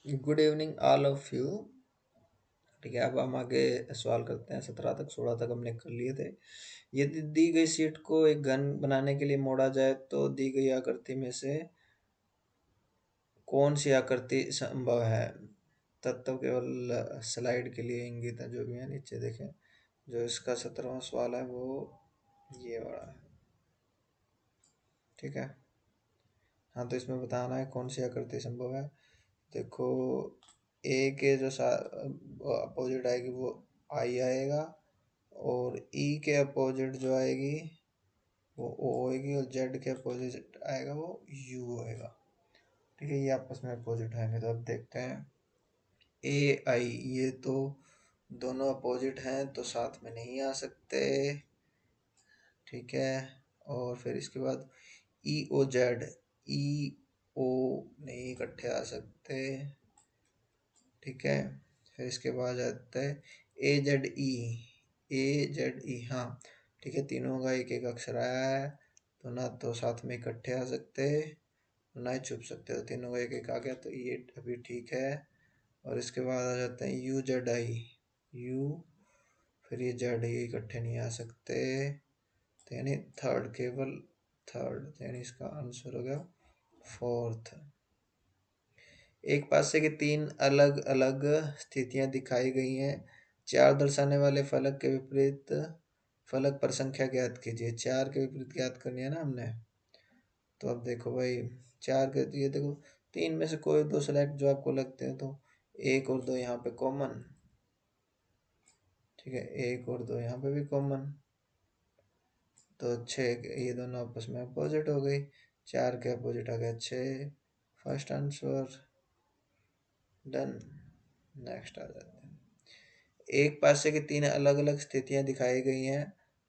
Good evening all of you. ठीक है, अब हम आगे सवाल करते हैं। 17 तक 16 तक हमने कर लिए थे। यदि दी गई शीट को एक घन बनाने के लिए मोड़ा जाए तो दी गई आकृति में से कौन सी आकृति संभव है? तत्व केवल स्लाइड के लिए इंगित है, जो भी है नीचे देखें। जो इसका 17वां सवाल है वो ये वाला है। ठीक है, हाँ, तो इसमें बताना है कौन सी आकृति संभव है। देखो, ए के जो अपोजिट आएगी वो आई आएगा, और ई के अपोजिट जो आएगी वो ओ आएगी, और जेड के अपोजिट आएगा वो यू आएगा। ठीक है, ये आपस में अपोजिट आएंगे। तो अब देखते हैं ए आई, ये तो दोनों अपोजिट हैं तो साथ में नहीं आ सकते। ठीक है, और फिर इसके बाद ई ओ जेड, ई ओ नहीं इकट्ठे आ सकते। ठीक है, फिर इसके बाद आता है ए जेड ई, ए जेड ई, हाँ। ठीक है, तीनों का एक एक अक्षर आया है, तो ना तो साथ में इकट्ठे आ सकते ना ही छुप सकते, तो तीनों का एक एक आ गया, तो ये अभी ठीक है। और इसके बाद आ जाते हैं यू जेड आई, यू, फिर ये जेड, ये इकट्ठे नहीं आ सकते, तो यानी थर्ड, केवल थर्ड, तो यानी इसका आंसर हो गया फोर्थ। एक पासे की तीन अलग अलग स्थितियां दिखाई गई हैं। चार दर्शाने वाले फलक के विपरीत फलक पर संख्या ज्ञात कीजिए। चार के विपरीत ज्ञात करनी है ना हमने। तो अब देखो भाई, चार के, ये देखो, तीन में से कोई दो सेलेक्ट जो आपको लगते हैं, तो एक और दो यहाँ पे कॉमन। ठीक है, एक और दो यहाँ पे भी कॉमन, तो छः, ये दोनों आपस में अपोजिट हो गई। चार के अपोजिट आ गया छः। First answer done. नेक्स्ट आ जाते हैं। एक पासे की तीन अलग अलग स्थितियां दिखाई गई हैं।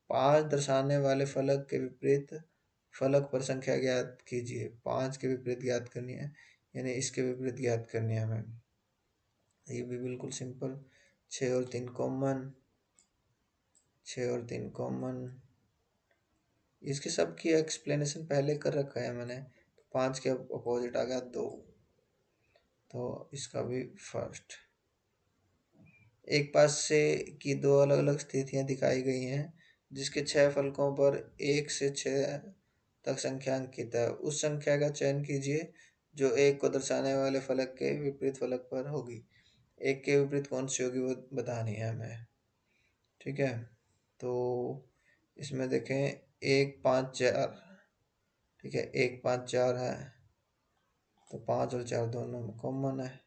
पांच दर्शाने वाले फलक के विपरीत फलक पर संख्या ज्ञात कीजिए। पांच के विपरीत ज्ञात करनी है, यानी इसके विपरीत ज्ञात करनी है हमें। ये भी बिल्कुल सिंपल, छः और तीन कॉमन, छः और तीन कॉमन। इसके सब की एक्सप्लेनेशन पहले कर रखा है मैंने। तो पाँच के अपोजिट आ गया दो, तो इसका भी फर्स्ट। एक पास से की दो अलग अलग स्थितियां दिखाई गई हैं, जिसके छह फलकों पर एक से छह तक संख्या अंकित है। उस संख्या का चयन कीजिए जो एक को दर्शाने वाले फलक के विपरीत फलक पर होगी। एक के विपरीत कौन सी होगी वो बतानी है हमें। ठीक है, तो इसमें देखें, एक पाँच चार। ठीक है, एक पाँच चार है, तो पाँच और चार दोनों में कॉमन है।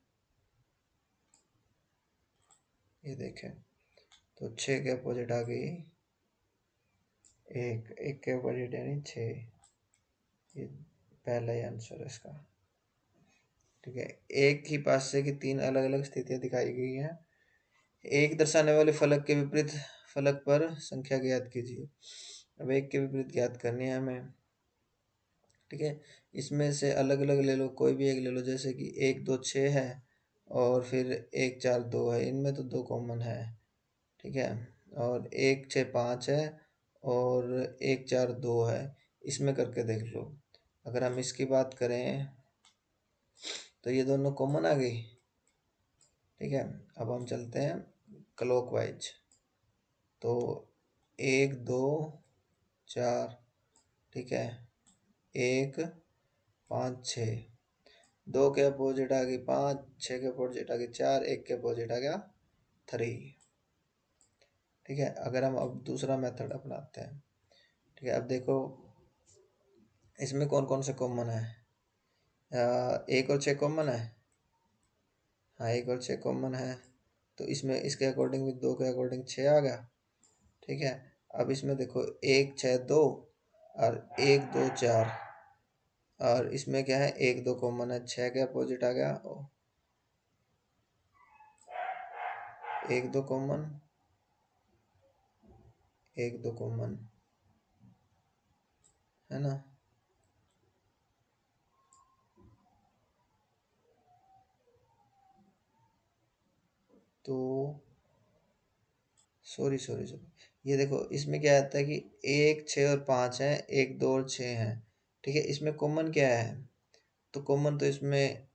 ये देखें, तो छः के अपोजिट आ गई एक, एक के अपोजिट यानी छः। ये पहला ही आंसर है इसका। ठीक है, एक ही पासे की तीन अलग अलग स्थितियां दिखाई गई हैं। एक दर्शाने वाले फलक के विपरीत फलक पर संख्या ज्ञात कीजिए। अब एक के विपरीत ज्ञात करनी है हमें। ठीक है, इसमें से अलग अलग ले लो, कोई भी एक ले लो, जैसे कि एक दो छः है, और फिर एक चार दो है, इनमें तो दो कॉमन है। ठीक है, और एक छः पाँच है, और एक चार दो है, इसमें करके देख लो। अगर हम इसकी बात करें तो ये दोनों कॉमन आ गई। ठीक है, अब हम चलते हैं क्लॉकवाइज। तो एक दो चार, ठीक है, एक पाँच छः, दो के अपोजिट आ गई पाँच, छः के अपोजिट आ गई चार, एक के अपोजिट आ गया थ्री। ठीक है, अगर हम अब दूसरा मेथड अपनाते हैं। ठीक है, अब देखो इसमें कौन कौन से कॉमन है। एक और छः कॉमन है। हाँ, एक और छः कॉमन है, तो इसमें इसके अकॉर्डिंग भी दो के अकॉर्डिंग छः आ गया। ठीक है, अब इसमें देखो एक छः दो, और एक दो चार, और इसमें क्या है, एक दो कॉमन है, छः के अपोजिट आ गया एक दो कॉमन, एक दो कॉमन, है ना। तो सॉरी सॉरी सॉरी, ये देखो इसमें क्या आता है कि एक छः और पाँच है, एक दो और छः हैं। ठीक है, इसमें कॉमन क्या है, तो कॉमन तो इसमें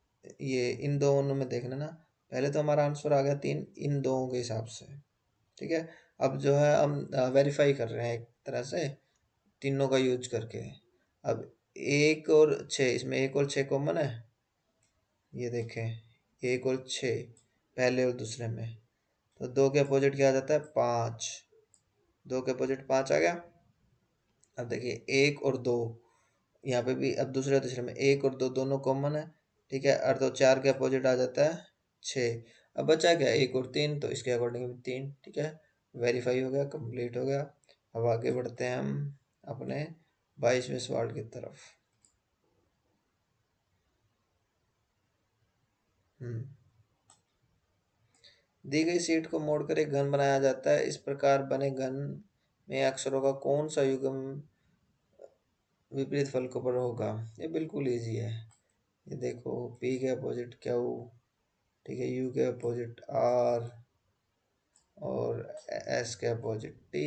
ये इन दोनों में देख लेना, पहले तो हमारा आंसर आ गया 3 इन दोनों के हिसाब से। ठीक है, अब जो है हम वेरीफाई कर रहे हैं एक तरह से तीनों का यूज करके। अब 1 और 6, इसमें 1 और 6 कॉमन है, ये देखें 1 और 6 पहले और दूसरे में, तो 2 के अपोजिट क्या आ जाता है 5, 2 के अपोजिट 5 आ गया। अब देखिए 1 और 2, यहाँ पे भी अब दूसरे और तीसरे में 1 और 2 दोनों कॉमन है। ठीक है, और तो 4 के अपोजिट आ जाता है 6। अब बचा क्या 1 और 3, तो इसके अकॉर्डिंग भी 3। ठीक है, वेरीफाई हो गया, कंप्लीट हो गया। अब आगे बढ़ते हैं हम अपने 22वें सवाल की तरफ। हम्म दी गई सीट को मोड़कर एक घन बनाया जाता है, इस प्रकार बने घन में अक्षरों का कौन सा युग्म विपरीत फलकों पर होगा। ये बिल्कुल इजी है, ये देखो P के अपोजिट Q, ठीक है, U के अपोजिट R और S के अपोजिट T।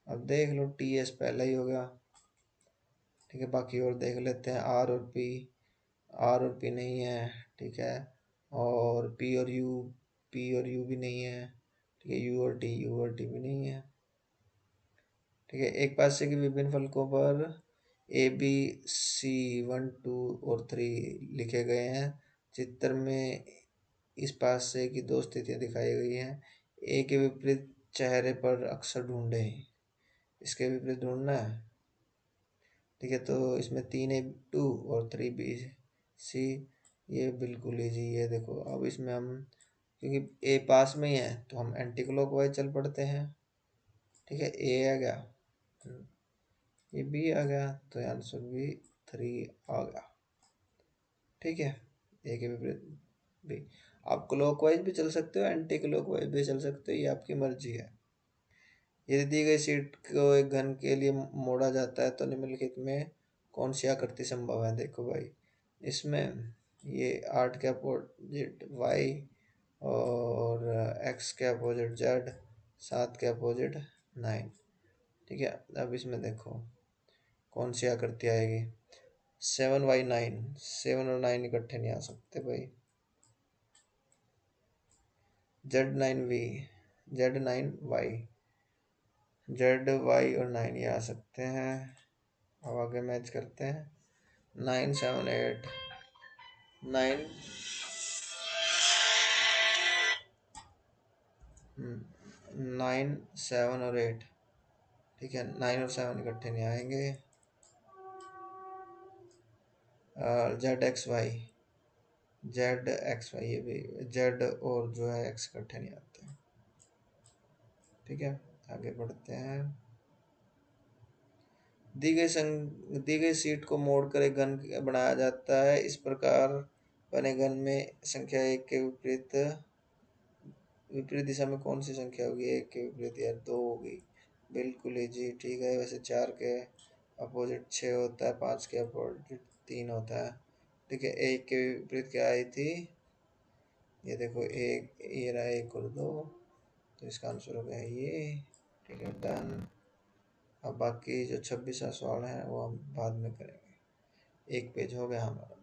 अब देख लो TS पहला ही हो गया। ठीक है, बाकी और देख लेते हैं R और P, R और P नहीं है। ठीक है, और P और U भी नहीं है। ठीक है, U और T भी नहीं है। ठीक है, एक पासे के विभिन्न फलकों पर ABC 1 2 और 3 लिखे गए हैं। चित्र में इस पासे की 2 स्थितियां दिखाई गई हैं। ए के विपरीत चेहरे पर अक्षर ढूंढें, इसके विपरीत ढूंढना है। ठीक है, तो इसमें 3A 2 और 3B C, ये बिल्कुल ईजी है। देखो अब इसमें हम, क्योंकि ए पास में ही है तो हम एंटी क्लॉकवाइज चल पड़ते हैं। ठीक है, ए आ गया, ये बी आ गया, तो आंसर भी 3 आ गया। ठीक है, ए के विपरीत बी। आप क्लॉकवाइज भी चल सकते हो, एंटी क्लॉकवाइज भी चल सकते हो, ये आपकी मर्जी है। यदि दी गई सीट को एक घन के लिए मोड़ा जाता है तो निम्नलिखित में कौन सी आकृति संभव है। देखो भाई, इसमें ये 8 के अपोजिट वाई और एक्स के अपोजिट जेड, 7 के अपोजिट 9। ठीक है, अब इसमें देखो कौन सी आकृति आएगी। 7 y 9, 7 और 9 इकट्ठे नहीं आ सकते भाई। Z9 V, Z9 Y, Z Y और 9 ये आ सकते हैं। अब आगे मैच करते हैं। 9 7 8 9, 9 7 और 8। ठीक है, 9 और 7 इकट्ठे नहीं आएंगे। Z X Y, ये भी Z और जो है X इकट्ठे नहीं आते। ठीक है, आगे बढ़ते हैं। दी गई सीट को मोड़कर एक घन बनाया जाता है, इस प्रकार बने घन में संख्या 1 के विपरीत दिशा में कौन सी संख्या होगी। 1 के विपरीत यार 2 होगी, बिल्कुल ही जी। ठीक है, वैसे 4 के अपोजिट 6 होता है, 5 के अपोजिट 3 होता है। ठीक है, 1 के विपरीत क्या आई थी, ये देखो एक, ये रहा 1 और 2, तो इसका आंसर हो गया ये। ठीक है, डन। अब बाकी जो 26वां सवाल है वो हम बाद में करेंगे। एक पेज हो गया हमारा।